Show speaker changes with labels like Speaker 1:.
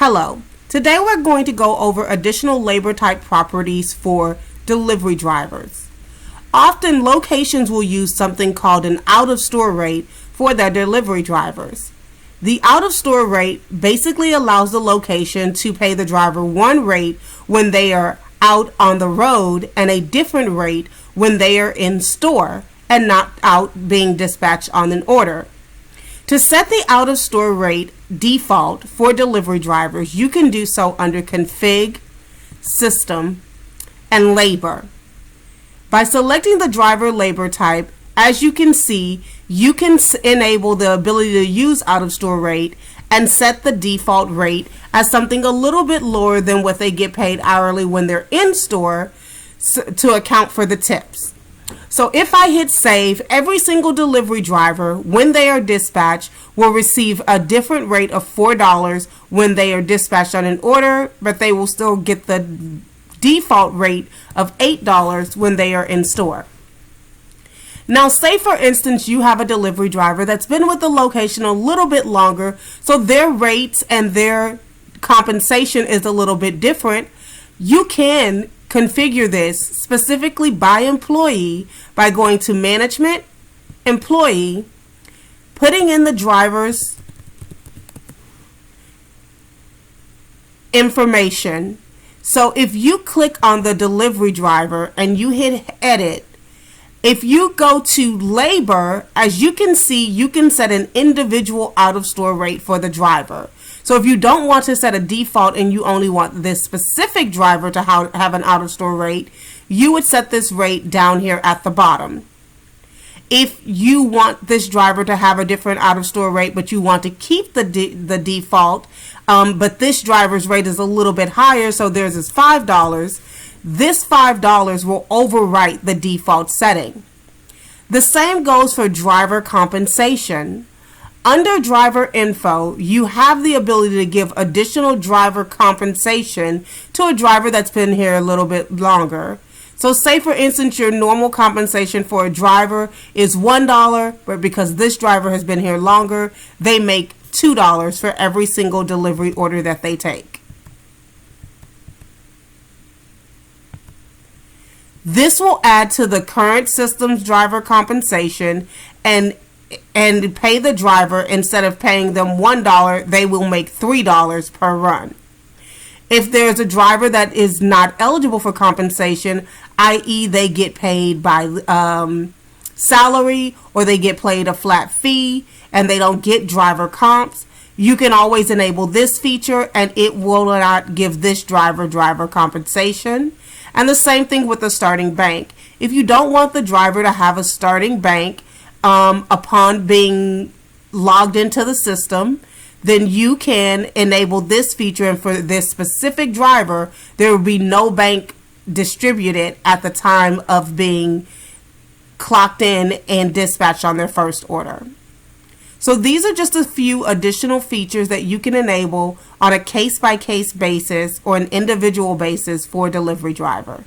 Speaker 1: Hello. Today we're going to go over additional labor type properties for delivery drivers. Often locations will use something called an out-of-store rate for their delivery drivers. The out-of-store rate basically allows the location to pay the driver one rate when they are out on the road and a different rate when they are in store and not out being dispatched on an order. To set the out-of-store rate default for delivery drivers, you can do so under Config, System, and Labor. By selecting the driver labor type, as you can see, you can enable the ability to use out-of-store rate and set the default rate as something a little bit lower than what they get paid hourly when they're in store to account for the tips. So if I hit save, every single delivery driver, when they are dispatched, will receive a different rate of $4 when they are dispatched on an order, but they will still get the default rate of $8 when they are in store. Now, say for instance you have a delivery driver that's been with the location a little bit longer, so their rates and their compensation is a little bit different. You can configure this specifically by employee by going to Management, Employee, putting in the driver's information. So if you click on the delivery driver and you hit Edit, if you go to Labor, as you can see, you can set an individual out-of-store rate for the driver. So if you don't want to set a default and you only want this specific driver to have an out-of-store rate, you would set this rate down here at the bottom. If you want this driver to have a different out-of-store rate, but you want to keep the default, but this driver's rate is a little bit higher, so theirs is $5, this $5 will overwrite the default setting. The same goes for driver compensation. Under driver info, you have the ability to give additional driver compensation to a driver that's been here a little bit longer. So say for instance your normal compensation for a driver is $1, but because this driver has been here longer, they make $2 for every single delivery order that they take. This will add to the current system's driver compensation and pay the driver, instead of paying them $1, they will make $3 per run. If there's a driver that is not eligible for compensation, i.e. they get paid by salary or they get paid a flat fee and they don't get driver comps, you can always enable this feature and it will not give this driver compensation. And the same thing with the starting bank. If you don't want the driver to have a starting bank upon being logged into the system, then you can enable this feature, and for this specific driver there will be no bank distributed at the time of being clocked in and dispatched on their first order. So these are just a few additional features that you can enable on a case-by-case basis or an individual basis for a delivery driver.